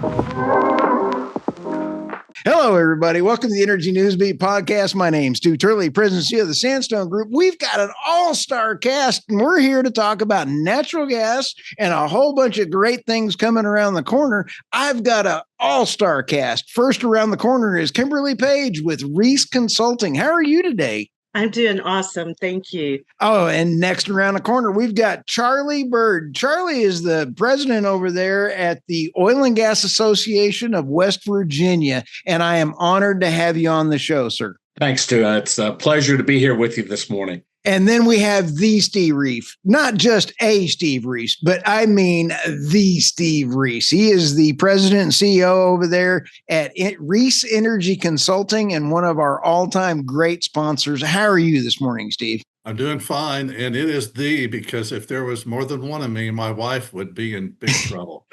Hello, everybody. Welcome to the Energy Newsbeat podcast. My name's Stuart Turley, President and CEO of the Sandstone Group. We've got an all-star cast, and we're here to talk about natural gas and a whole bunch of great things coming around the corner. I've got an all-star cast. First around the corner is Kimberly Page with Reese Consulting. How are you today? I'm doing awesome. Thank you. Oh, and next around the corner, we've got Charlie Burd. Charlie is the president over there at the Oil and Gas Association of West Virginia, and I am honored to have you on the show, sir. Thanks, Stu. It's a pleasure to be here with you this morning. And then we have the Steve Reese, not just a Steve Reese, but I mean the Steve Reese. He is the president and CEO over there at Reese Energy Consulting and one of our all-time great sponsors. How are you this morning, Steve? I'm doing fine, and it is because if there was more than one of me, my wife would be in big trouble.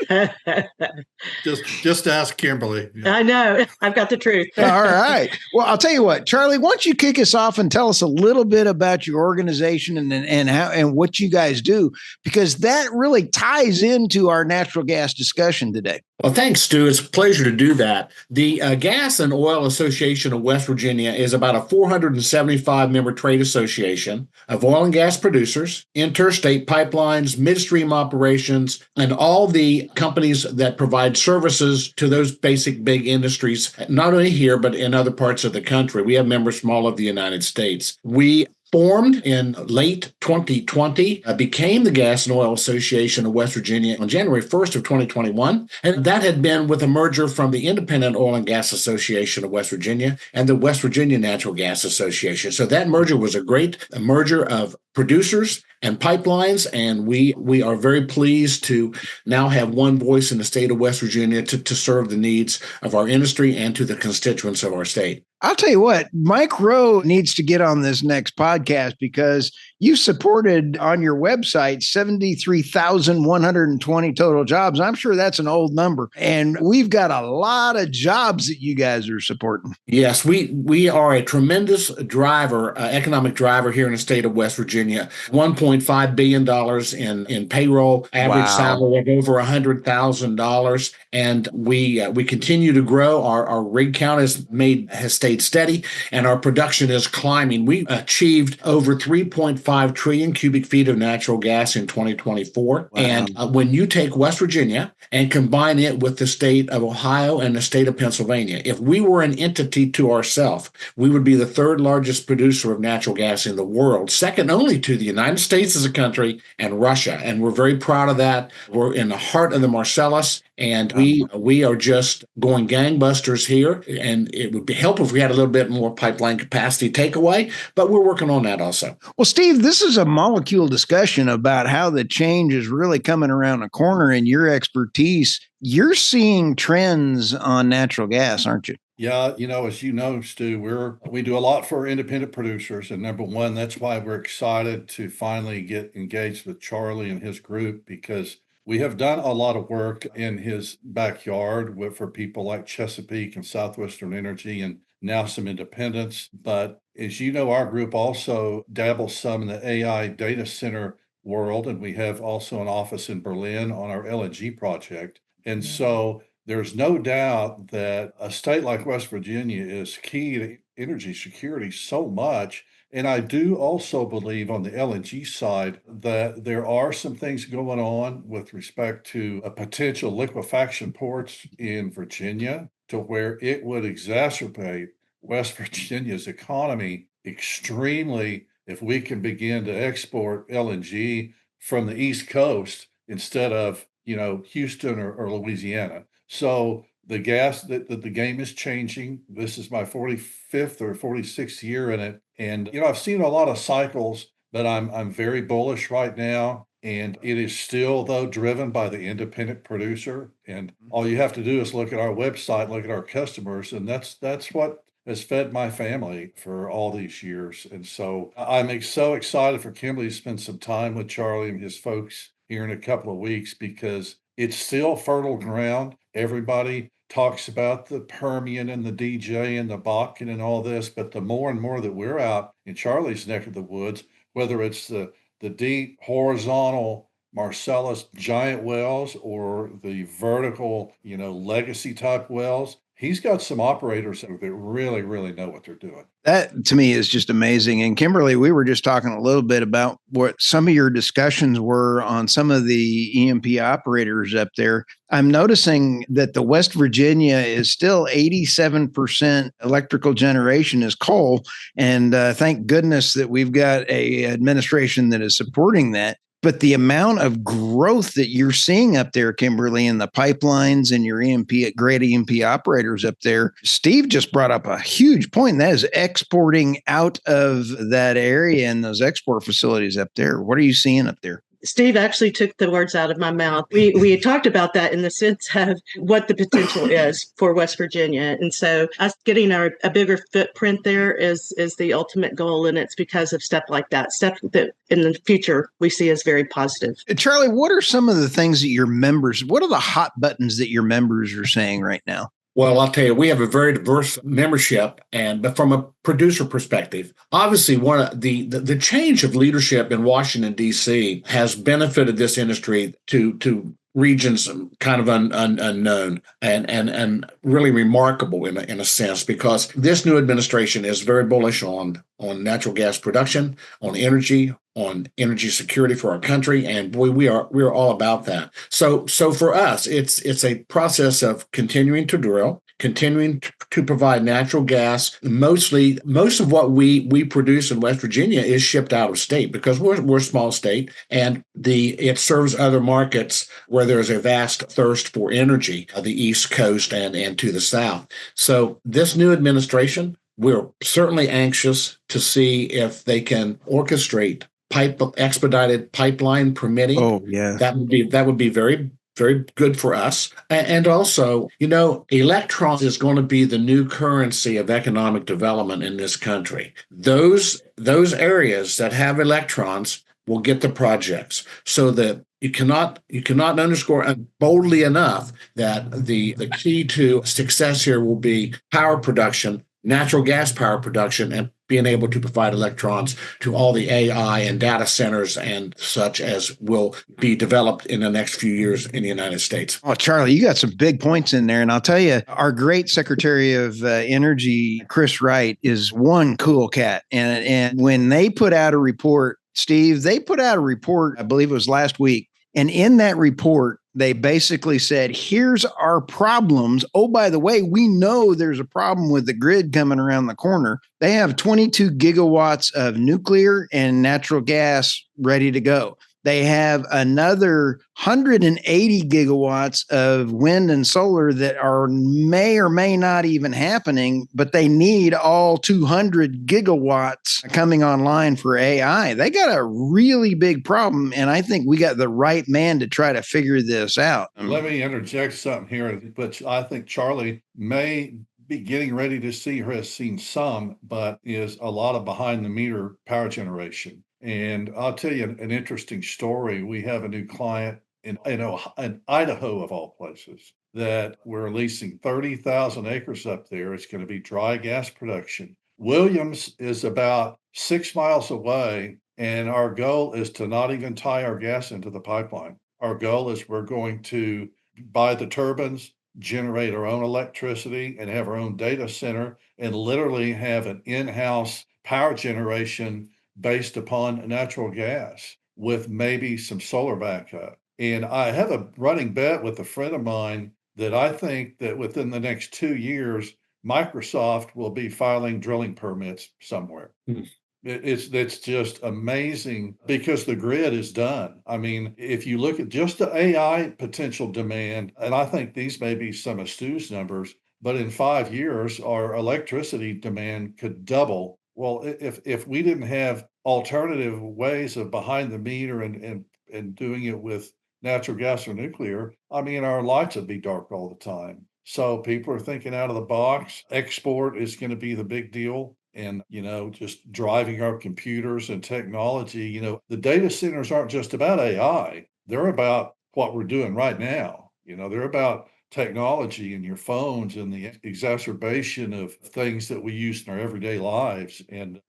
Just ask Kimberly. Yeah. I know. I've got the truth. All right. Well, I'll tell you what, Charlie, why don't you kick us off and tell us a little bit about your organization and how and what you guys do, because that really ties into our natural gas discussion today. Well, thanks, Stu. It's a pleasure to do that. The Gas and Oil Association of West Virginia is about a 475-member trade association of oil and gas producers, interstate pipelines, midstream operations, and all the companies that provide services to those basic big industries, not only here, but in other parts of the country. We have members from all of the United States. We formed in late 2020, became the Gas and Oil Association of West Virginia on January 1st of 2021. And that had been with a merger from the Independent Oil and Gas Association of West Virginia and the West Virginia Natural Gas Association. So that merger was a merger of producers and pipelines, and we are very pleased to now have one voice in the state of West Virginia to serve the needs of our industry and to the constituents of our state. I'll tell you what, Mike Rowe needs to get on this next podcast because you've supported on your website 73,120 total jobs. I'm sure that's an old number. And we've got a lot of jobs that you guys are supporting. Yes, we are a tremendous driver, economic driver here in the state of West Virginia. $1.5 billion in payroll, average salary of over $100,000. And we continue to grow. Our rig count has stayed steady, and our production is climbing. We achieved over 3.5 trillion cubic feet of natural gas in 2024. Wow. And when you take West Virginia and combine it with the state of Ohio and the state of Pennsylvania, if we were an entity to ourselves, we would be the third largest producer of natural gas in the world, second only to the United States as a country and Russia. And we're very proud of that. We're in the heart of the Marcellus. And we are just going gangbusters here, and it would be helpful if we had a little bit more pipeline capacity takeaway, but we're working on that also. Well, Steve, this is a molecule discussion about how the change is really coming around the corner, and your expertise. You're seeing trends on natural gas, aren't you? Yeah, as you know, Stu, we do a lot for independent producers, and number one, that's why we're excited to finally get engaged with Charlie and his group, because we have done a lot of work in his backyard for people like Chesapeake and Southwestern Energy and now some independents. But as you know, our group also dabbles some in the AI data center world, and we have also an office in Berlin on our LNG project. And so there's no doubt that a state like West Virginia is key to energy security so much. And I do also believe on the LNG side that there are some things going on with respect to a potential liquefaction ports in Virginia to where it would exacerbate West Virginia's economy extremely if we can begin to export LNG from the East Coast instead of, Houston or Louisiana. So the game is changing. This is my 45th or 46th year in it. And, I've seen a lot of cycles, but I'm very bullish right now. And it is still, though, driven by the independent producer. And all you have to do is look at our website, look at our customers. And that's what has fed my family for all these years. And so I'm so excited for Kimberly to spend some time with Charlie and his folks here in a couple of weeks, because it's still fertile ground. Everybody talks about the Permian and the DJ and the Bakken and all this, but the more and more that we're out in Charlie's neck of the woods, whether it's the deep horizontal Marcellus giant wells or the vertical, legacy type wells. He's got some operators that really, really know what they're doing. That to me is just amazing. And Kimberly, we were just talking a little bit about what some of your discussions were on some of the E&P operators up there. I'm noticing that the West Virginia is still 87% electrical generation is coal. And thank goodness that we've got a administration that is supporting that. But the amount of growth that you're seeing up there, Kimberly, in the pipelines and your E&P, great E&P operators up there, Steve just brought up a huge point. And that is exporting out of that area and those export facilities up there. What are you seeing up there? Steve actually took the words out of my mouth. We talked about that in the sense of what the potential is for West Virginia. And so us getting a bigger footprint there is the ultimate goal. And it's because of stuff like that, stuff that in the future we see as very positive. Charlie, what are some of the things that what are the hot buttons that your members are saying right now? Well, I'll tell you, we have a very diverse membership, but from a producer perspective, obviously, one of the change of leadership in Washington D.C. has benefited this industry to regions kind of unknown and really remarkable in a sense, because this new administration is very bullish on natural gas production, on energy security for our country, and boy, we are all about that. So for us, it's a process of continuing to drill, continuing to provide natural gas. Most of what we produce in West Virginia is shipped out of state because we're a small state, and it serves other markets where there's a vast thirst for energy, the East Coast and to the South. So this new administration, we're certainly anxious to see if they can orchestrate expedited pipeline permitting. Oh, yeah. That would be very, very good for us. And also, electrons is going to be the new currency of economic development in this country. Those areas that have electrons will get the projects, so that you cannot underscore boldly enough that the key to success here will be power production, natural gas power production, and being able to provide electrons to all the AI and data centers and such as will be developed in the next few years in the United States. Oh, Charlie, you got some big points in there. And I'll tell you, our great Secretary of Energy, Chris Wright, is one cool cat. And when they put out a report, Steve, I believe it was last week. And in that report, they basically said, here's our problems. Oh, by the way, we know there's a problem with the grid coming around the corner. They have 22 gigawatts of nuclear and natural gas ready to go. They have another 180 gigawatts of wind and solar that may or may not even happening, but they need all 200 gigawatts coming online for AI. They got a really big problem, and I think we got the right man to try to figure this out. Let me interject something here, but I think Charlie may be getting ready to see or has seen some, but is a lot of behind the meter power generation. And I'll tell you an interesting story. We have a new client in Idaho, of all places, that we're leasing 30,000 acres up there. It's going to be dry gas production. Williams is about 6 miles away, and our goal is to not even tie our gas into the pipeline. Our goal is we're going to buy the turbines, generate our own electricity, and have our own data center, and literally have an in-house power generation based upon natural gas with maybe some solar backup. And I have a running bet with a friend of mine that I think that within the next 2 years, Microsoft will be filing drilling permits somewhere. It's just amazing because the grid is done. I mean, if you look at just the AI potential demand, and I think these may be some of Stu's numbers, but in 5 years, our electricity demand could double. Well, if we didn't have alternative ways of behind the meter and doing it with natural gas or nuclear, I mean, our lights would be dark all the time. So people are thinking out of the box. Export is going to be the big deal. And, just driving our computers and technology, the data centers aren't just about AI. They're about what we're doing right now. They're about technology and your phones and the exacerbation of things that we use in our everyday lives. And,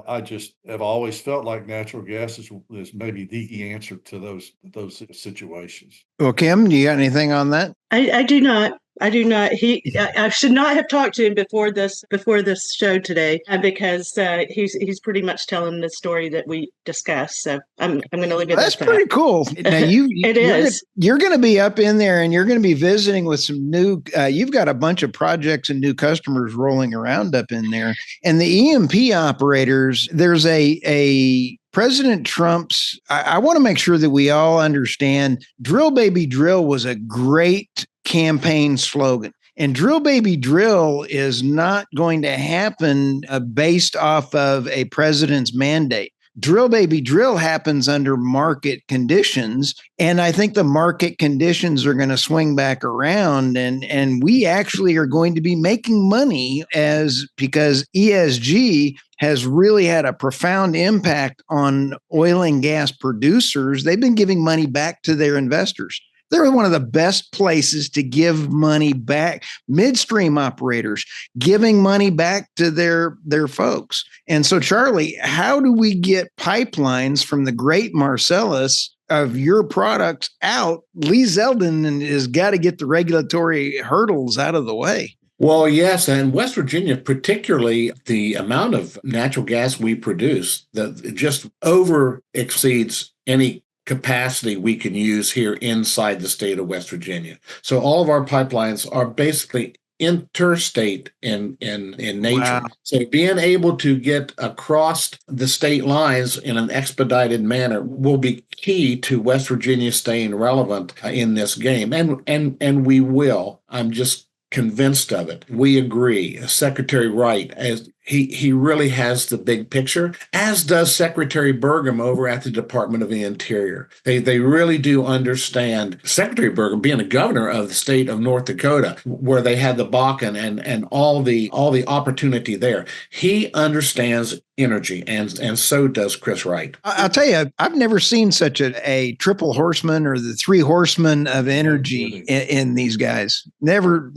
I just have always felt like natural gas is maybe the answer to those situations. Well, Kim, do you got anything on that? I do not. I do not. I should not have talked to him before this show today, because he's pretty much telling the story that we discussed. So I'm going to leave it. That's pretty cool. Now you're going to be up in there, and you're going to be visiting with some new. You've got a bunch of projects and new customers rolling around up in there, and the E&P operators. There's a President Trump's. I want to make sure that we all understand. Drill Baby Drill was a great campaign slogan. And Drill Baby Drill is not going to happen based off of a president's mandate. Drill Baby Drill happens under market conditions. And I think the market conditions are going to swing back around. And we actually are going to be making money because ESG has really had a profound impact on oil and gas producers. They've been giving money back to their investors. They're one of the best places to give money back. Midstream operators giving money back to their folks. And so, Charlie, how do we get pipelines from the great Marcellus of your products out? Lee Zeldin has got to get the regulatory hurdles out of the way. Well, yes, and West Virginia, particularly, the amount of natural gas we produce that just over exceeds any capacity we can use here inside the state of West Virginia. So all of our pipelines are basically interstate in nature. Wow. So being able to get across the state lines in an expedited manner will be key to West Virginia staying relevant in this game. And we will. I'm just convinced of it. We agree. Secretary Wright, as he really has the big picture, as does Secretary Burgum over at the Department of the Interior. They really do understand. Secretary Burgum being the governor of the state of North Dakota, where they had the Bakken and all the opportunity there. He understands energy, and so does Chris Wright. I'll tell you, I've never seen such a triple horseman or the three horsemen of energy in these guys. Never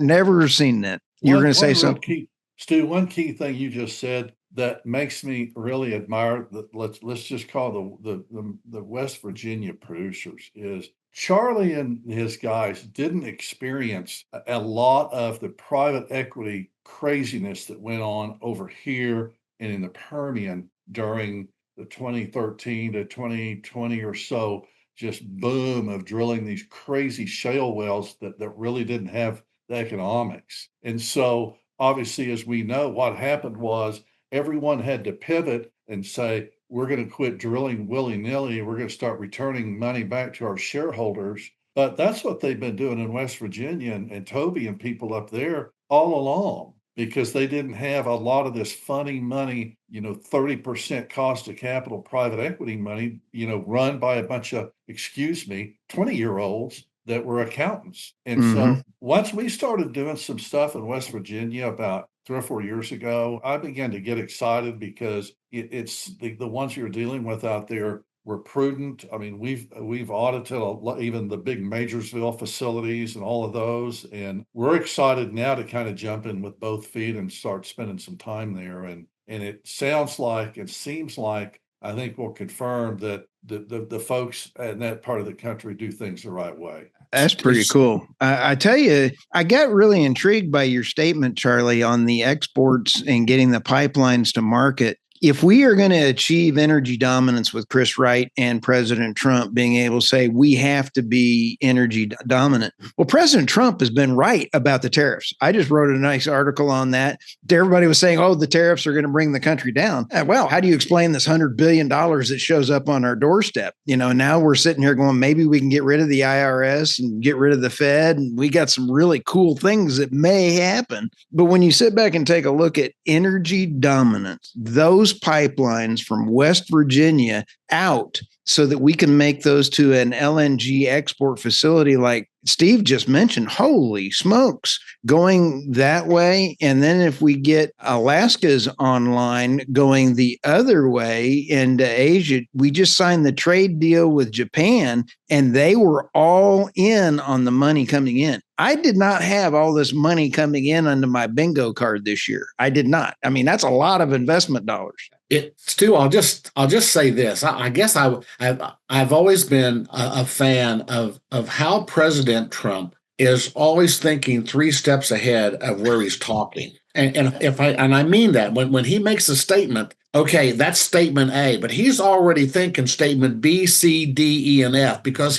seen that. You were going to say something, Stu. One key thing you just said that makes me really admire let's just call the West Virginia producers is Charlie and his guys didn't experience a lot of the private equity craziness that went on over here and in the Permian during the 2013 to 2020 or so, just boom of drilling these crazy shale wells that really didn't have the economics. And so obviously, as we know, what happened was everyone had to pivot and say, we're going to quit drilling willy-nilly. We're going to start returning money back to our shareholders. But that's what they've been doing in West Virginia and Toby and people up there all along, because they didn't have a lot of this funny money, 30% cost of capital private equity money, run by a bunch of, 20-year-olds that were accountants. And so once we started doing some stuff in West Virginia about 3 or 4 years ago, I began to get excited because it's the ones you're dealing with out there were prudent. I mean, we've audited even the big Majorsville facilities and all of those. And we're excited now to kind of jump in with both feet and start spending some time there. And it seems like, I think we'll confirm that the folks in that part of the country do things the right way. That's pretty cool. I tell you, I got really intrigued by your statement, Charlie, on the exports and getting the pipelines to market. If we are going to achieve energy dominance with Chris Wright and President Trump being able to say we have to be energy dominant, well, President Trump has been right about the tariffs. I just wrote a nice article on that. Everybody was saying, oh, the tariffs are going to bring the country down. Well, how do you explain this $100 billion that shows up on our doorstep? Now we're sitting here going, maybe we can get rid of the IRS and get rid of the Fed. And we got some really cool things that may happen. But when you sit back and take a look at energy dominance, those pipelines from West Virginia out so that we can make those to an LNG export facility like Steve just mentioned, holy smokes, going that way. And then if we get Alaska's online going the other way into Asia, we just signed the trade deal with Japan and they were all in on the money coming in. I did not have all this money coming in under my bingo card this year. I did not. I mean, that's a lot of investment dollars. Stu, I'll just say this. I guess I've always been a fan of how President Trump is always thinking 3 steps ahead of where he's talking. And I mean that when he makes a statement, okay, that's statement A, but he's already thinking statement B, C, D, E, and F because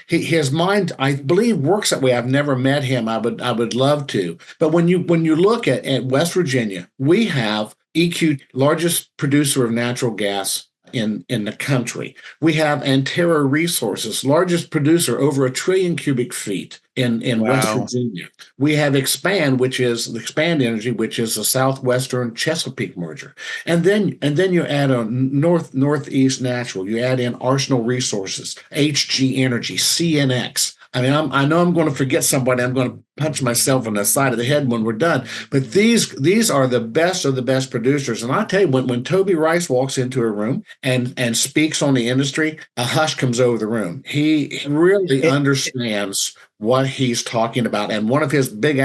his mind, I believe, works that way. I've never met him. I would love to. But when you look at West Virginia, we have EQ, largest producer of natural gas in the country. We have Antero Resources, largest producer, over 1 trillion cubic feet in West Virginia. We have Expand Energy, which is a Southwestern Chesapeake merger. And then you add on Northeast Natural, you add in Arsenal Resources, HG Energy, CNX. I mean, I know I'm going to forget somebody. I'm going to punch myself on the side of the head when we're done. But these are the best of the best producers. And I'll tell you, when Toby Rice walks into a room and speaks on the industry, a hush comes over the room. He really understands what he's talking about. And one of his big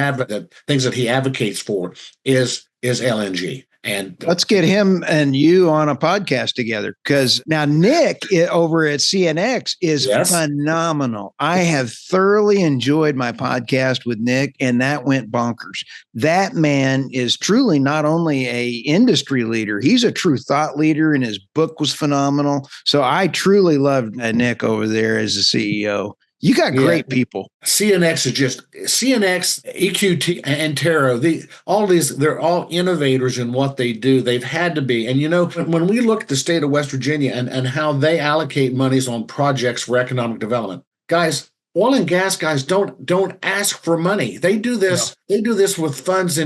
things that he advocates for is LNG. And let's get him and you on a podcast together, because now Nick over at CNX is phenomenal. I have thoroughly enjoyed my podcast with Nick, and that went bonkers. That man is truly not only a industry leader, he's a true thought leader, and his book was phenomenal. So I truly loved Nick over there as the CEO. You got great people. CNX is just CNX, EQT, and Antero. They're all innovators in what they do. They've had to be. And when we look at the state of West Virginia and how they allocate monies on projects for economic development, guys, oil and gas guys don't ask for money. They do this. No. They do this with funds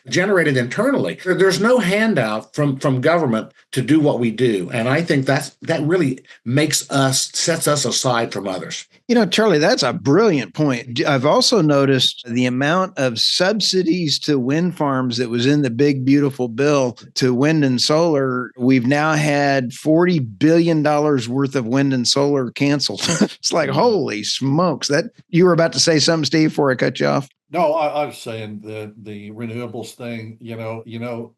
generated internally. There's no handout from government to do what we do. And I think that really sets us aside from others. Charlie, that's a brilliant point. I've also noticed the amount of subsidies to wind farms that was in the big, beautiful bill to wind and solar. We've now had $40 billion worth of wind and solar canceled. It's like, holy smokes. That you were about to say something, Steve, before I cut you off? No, I was saying the renewables thing,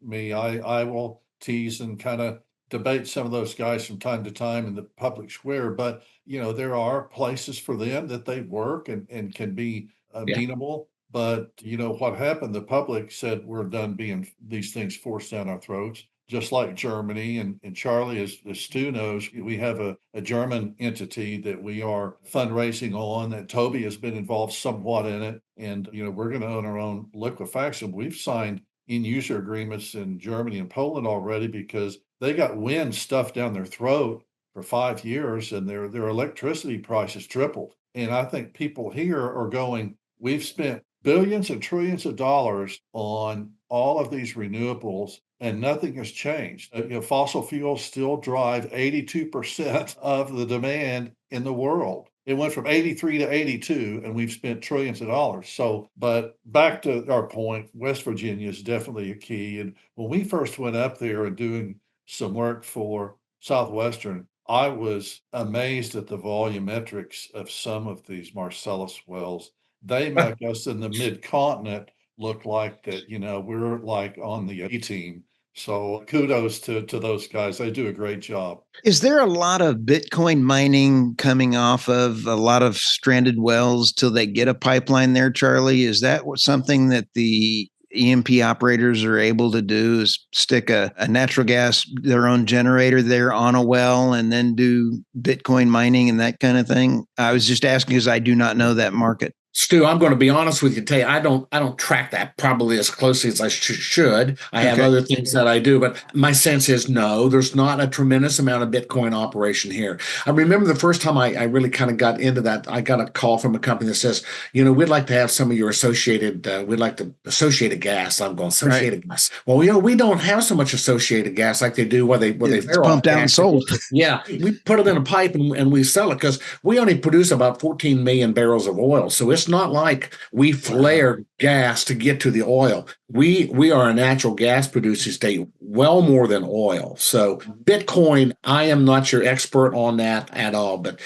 me, I will tease and kind of debate some of those guys from time to time in the public square, but there are places for them that they work and can be amenable. But what happened, the public said we're done being these things forced down our throats, just like Germany. And Charlie, as Stu knows, we have a German entity that we are fundraising on, that Toby has been involved somewhat in it. And we're going to own our own liquefaction. We've signed end-user agreements in Germany and Poland already because they got wind stuffed down their throat for 5 years, and their electricity prices tripled. And I think people here are going, we've spent billions and trillions of dollars on all of these renewables, and nothing has changed. Fossil fuels still drive 82% of the demand in the world. It went from 83 to 82, and we've spent trillions of dollars. So, but back to our point, West Virginia is definitely a key. And when we first went up there and doing some work for Southwestern, I was amazed at the volumetrics of some of these Marcellus wells. They make us in the mid-continent look like that, we're like on the A team. So kudos to those guys. They do a great job. Is there a lot of Bitcoin mining coming off of a lot of stranded wells till they get a pipeline there, Charlie? Is that something that the E&P operators are able to do, is stick a natural gas, their own generator there on a well and then do Bitcoin mining and that kind of thing? I was just asking because I do not know that market. Stu, I'm going to be honest with you, tell you, I don't track that probably as closely as I should. I have other things that I do, but my sense is no, there's not a tremendous amount of Bitcoin operation here. I remember the first time I really kind of got into that, I got a call from a company that says, we'd like to have some of your associated gas. I'm going, associated gas. Well, we don't have so much associated gas like they do where they pumped out and sold. Yeah, we put it in a pipe and we sell it because we only produce about 14 million barrels of oil. So it's not like we flare gas to get to the oil. We are a natural gas producing state, well more than oil. So Bitcoin, I am not your expert on that at all, but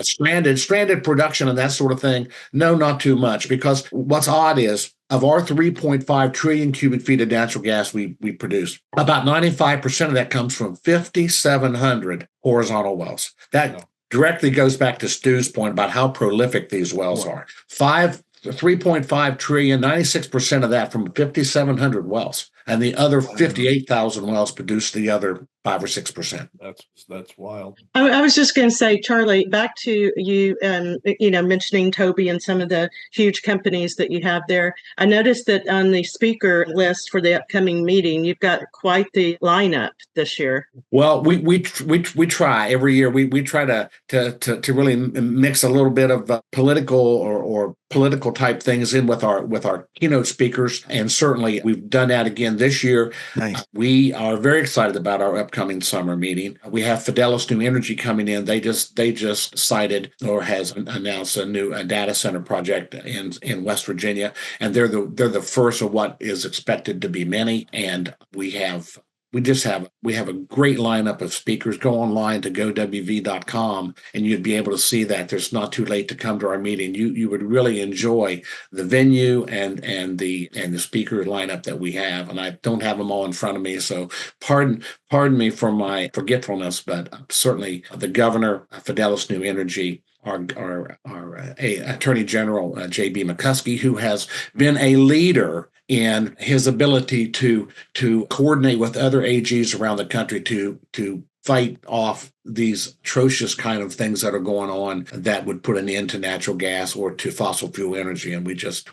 stranded production and that sort of thing, no, not too much. Because what's odd is of our 3.5 trillion cubic feet of natural gas we produce, about 95% of that comes from 5,700 horizontal wells. That directly goes back to Stu's point about how prolific these wells are. 3.5 trillion, 96% of that from 5,700 wells. And the other 58,000 wells produce the other 5 or 6%. That's wild. I was just going to say, Charlie, back to you, mentioning Toby and some of the huge companies that you have there. I noticed that on the speaker list for the upcoming meeting, you've got quite the lineup this year. Well, we try every year. We try to really mix a little bit of political or political type things in with our keynote speakers, and certainly we've done that again this year. Nice. We are very excited about our upcoming summer meeting. We have Fidelis New Energy coming in. They just cited or has announced a new data center project in West Virginia, and they're the first of what is expected to be many. And we have a great lineup of speakers. Go online to gowv.com and you'd be able to see that. There's not too late to come to our meeting. You would really enjoy the venue and the speaker lineup that we have. And I don't have them all in front of me, so pardon me for my forgetfulness, but certainly the governor, Fidelis New Energy, our Attorney General, J.B. McCuskey, who has been a leader in his ability to coordinate with other AGs around the country to fight off these atrocious kind of things that are going on that would put an end to natural gas or to fossil fuel energy. And we just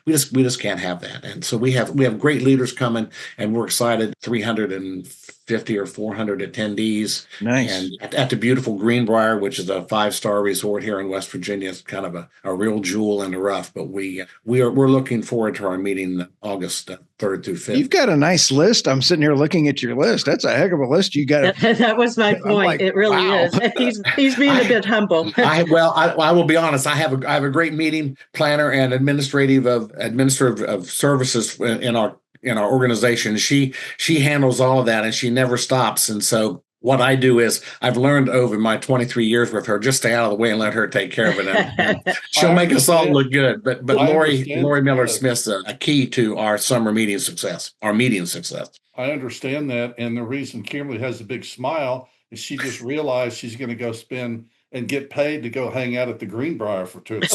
can't have that. And so we have great leaders coming, and we're excited. 350 or 400 attendees. Nice. And at the beautiful Greenbrier, which is a 5-star resort here in West Virginia. It's kind of a real jewel in the rough, but we're looking forward to our meeting August 3rd through 5th. You've got a nice list. I'm sitting here looking at your list. That's a heck of a list you got. That was my point. Like, it really is. He's being a bit humble. I will be honest. I have a great meeting planner and administrative services in our organization. She handles all of that, and she never stops. And so what I do is I've learned over my 23 years with her, just stay out of the way and let her take care of it. And she'll make us all look good. But Lori Miller Smith's a key to our summer meeting success, our meeting success. I understand that. And the reason Kimberly has a big smile is she just realized she's going to go spend and get paid to go hang out at the Greenbrier for 2 days.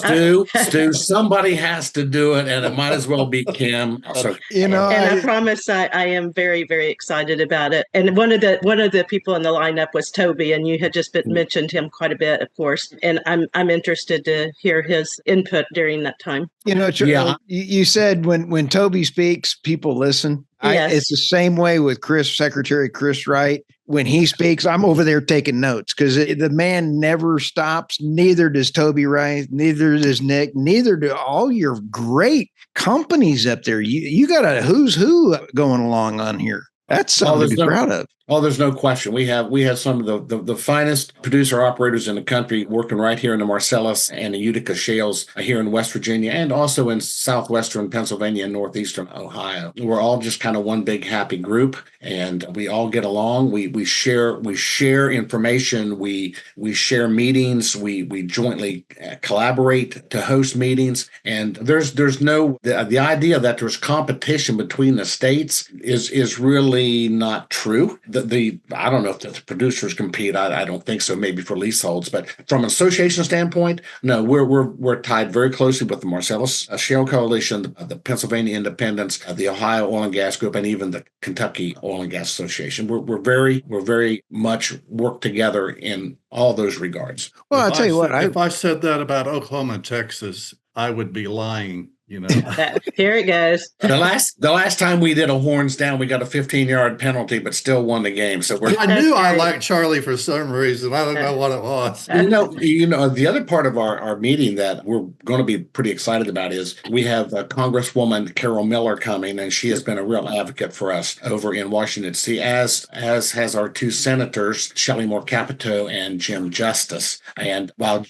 Stu, somebody has to do it, and it might as well be Kim. So, and I promise I am very, very excited about it. And one of the people in the lineup was Toby, and you had just mentioned him quite a bit, of course. And I'm interested to hear his input during that time. You said when Toby speaks, people listen. Yes. It's the same way with Secretary Chris Wright. When he speaks, I'm over there taking notes because the man never stops. Neither does Toby Wright. Neither does Nick. Neither do all your great companies up there. You got a who's who going along on here. That's something to be proud of. Oh, there's no question. We have some of the finest producer operators in the country working right here in the Marcellus and the Utica Shales here in West Virginia, and also in southwestern Pennsylvania and northeastern Ohio. We're all just kind of one big happy group, and we all get along. We share information. We share meetings. We jointly collaborate to host meetings. And there's no the idea that there's competition between the states is really not true. I don't know if the producers compete. I don't think so. Maybe for leaseholds, but from an association standpoint, no, we're tied very closely with the Marcellus Shale Coalition, the Pennsylvania Independents, the Ohio Oil and Gas Group, and even the Kentucky Oil and Gas Association. We're very much work together in all those regards. Well, I'll tell you what. If I said that about Oklahoma and Texas, I would be lying. Here it goes. The last time we did a horns down, we got a 15-yard penalty, but still won the game. So I knew I liked Charlie for some reason. I don't know what it was. The other part of our meeting that we're going to be pretty excited about is we have Congresswoman Carol Miller coming, and she has been a real advocate for us over in Washington, D.C., as has our two senators, Shelley Moore Capito and Jim Justice. And while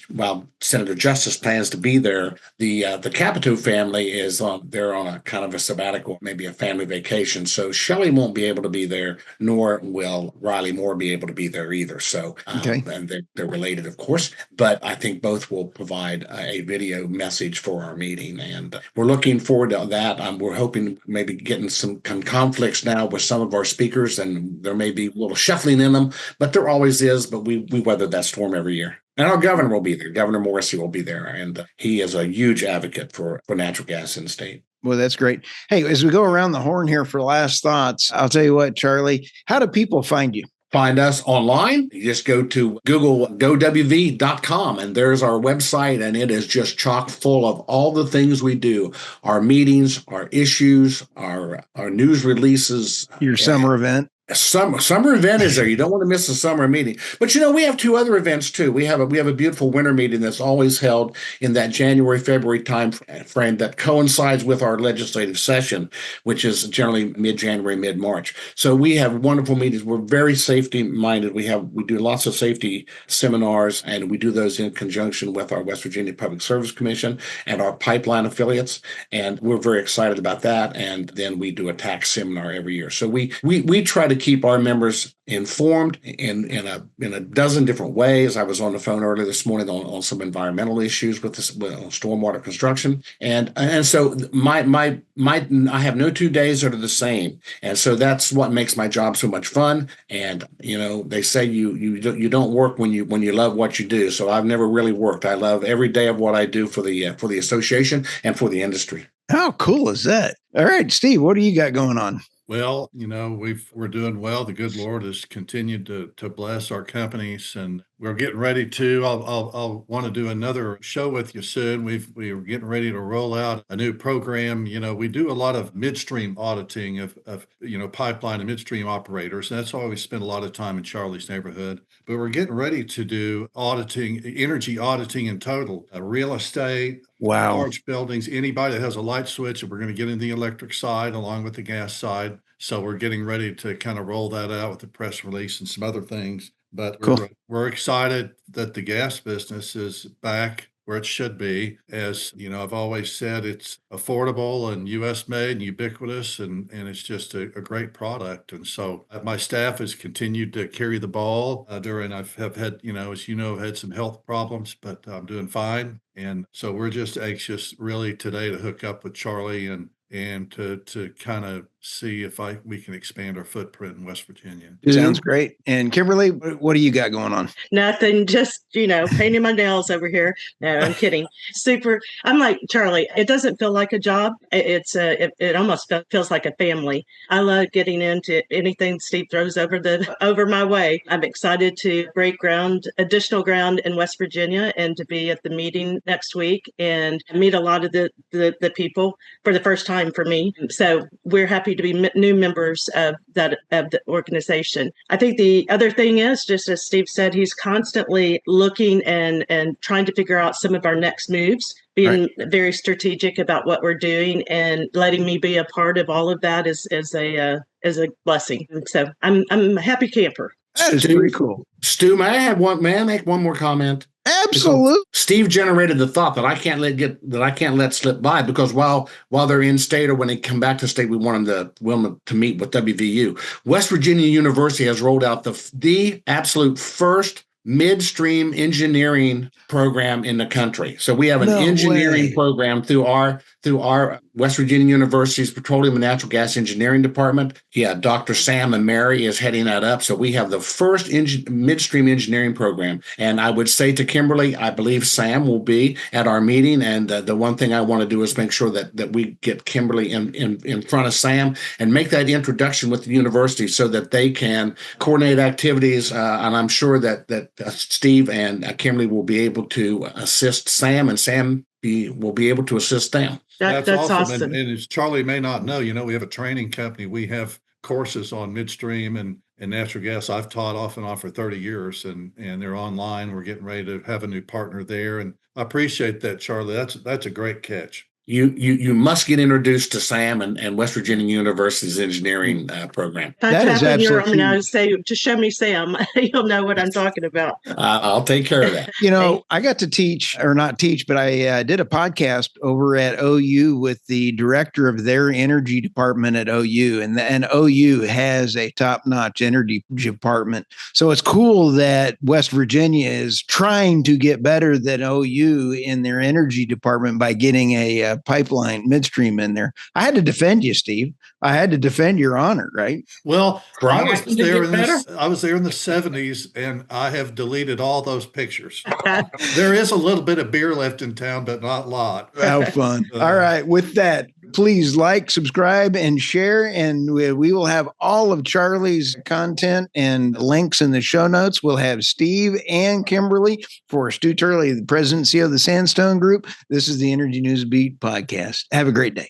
Senator Justice plans to be there, the Capito family they're on a kind of a sabbatical, maybe a family vacation. So Shelley won't be able to be there, nor will Riley Moore be able to be there either. So, and they're related, of course, but I think both will provide a video message for our meeting. And we're looking forward to that. We're hoping maybe getting some conflicts now with some of our speakers, and there may be a little shuffling in them, but there always is. But we weather that storm every year. And our governor will be there. Governor Morrissey will be there. And he is a huge advocate for natural gas in the state. Well, that's great. Hey, as we go around the horn here for last thoughts, I'll tell you what, Charlie, how do people find you? Find us online. You just go to Google gowv.com, and there's our website, and it is just chock full of all the things we do, our meetings, our issues, our news releases. Your summer event. Summer event is there. You don't want to miss the summer meeting. But we have two other events too. We have a beautiful winter meeting that's always held in that January-February time frame that coincides with our legislative session, which is generally mid-January, mid-March. So we have wonderful meetings. We're very safety minded. We do lots of safety seminars, and we do those in conjunction with our West Virginia Public Service Commission and our pipeline affiliates. And we're very excited about that. And then we do a tax seminar every year. So we try to keep our members informed in a dozen different ways. I was on the phone earlier this morning on some environmental issues with stormwater construction, and so my I have no 2 days that are the same, and so that's what makes my job so much fun. And they say you don't work when you love what you do. So I've never really worked. I love every day of what I do for the association and for the industry. How cool is that? All right, Steve, what do you got going on? Well, we're doing well. The good Lord has continued to bless our companies, and we're getting ready to. I'll want to do another show with you soon. We're getting ready to roll out a new program. We do a lot of midstream auditing of pipeline and midstream operators, and that's why we spend a lot of time in Charlie's neighborhood. But we're getting ready to do auditing, energy auditing in total, real estate. Wow. Large buildings, anybody that has a light switch, and we're going to get in the electric side along with the gas side. So we're getting ready to kind of roll that out with the press release and some other things. But cool. We're excited that the gas business is back where it should be. As I've always said, it's affordable and U.S. made and ubiquitous, and it's just a great product. And so my staff has continued to carry the ball during. I've had, as I've had some health problems, but I'm doing fine. And so we're just anxious really today to hook up with Charlie and to kind of see if we can expand our footprint in West Virginia. Sounds great. And Kimberly, what do you got going on? Nothing, just, painting my nails over here. No, I'm kidding. Super. I'm like Charlie. It doesn't feel like a job. It almost feels like a family. I love getting into anything Steve throws over my way. I'm excited to break additional ground in West Virginia, and to be at the meeting next week and meet a lot of the people for the first time for me. So we're happy to be new members of the organization. I think the other thing is, just as Steve said, he's constantly looking and trying to figure out some of our next moves, being very strategic about what we're doing, and letting me be a part of all of that is a blessing. So I'm a happy camper. That is pretty cool. Stu, may I make one more comment? Absolutely. Steve generated the thought that I can't let slip by, because while they're in state or when they come back to state, we want them to meet with WVU. West Virginia University has rolled out the absolute first midstream engineering program in the country. So we have an engineering program through our West Virginia University's Petroleum and Natural Gas Engineering Department. Yeah, Dr. Sam and Mary is heading that up. So we have the first midstream engineering program. And I would say to Kimberly, I believe Sam will be at our meeting. And the one thing I want to do is make sure that we get Kimberly in front of Sam and make that introduction with the university so that they can coordinate activities. And I'm sure that Steve and Kimberly will be able to assist Sam, and Sam we'll be able to assist them. That's awesome. And as Charlie may not know, we have a training company. We have courses on midstream and natural gas. I've taught off and on for 30 years, and they're online. We're getting ready to have a new partner there. And I appreciate that, Charlie. That's a great catch. You must get introduced to Sam and West Virginia University's engineering program. That is absolutely. I would say to show me Sam, you'll know what I'm talking about. I'll take care of that. I got to teach, or not teach, but I did a podcast over at OU with the director of their energy department at OU, and OU has a top-notch energy department. So it's cool that West Virginia is trying to get better than OU in their energy department by getting a pipeline midstream in there. I had to defend you, Steve. I had to defend your honor, right? Well, I was there in the 70s, and I have deleted all those pictures. There is a little bit of beer left in town, but not a lot. How fun. All right. With that, please like, subscribe, and share. And we will have all of Charlie's content and links in the show notes. We'll have Steve and Kimberly. For Stuart Turley, the president and CEO of the Sandstone Group, this is the Energy Newsbeat podcast. Have a great day.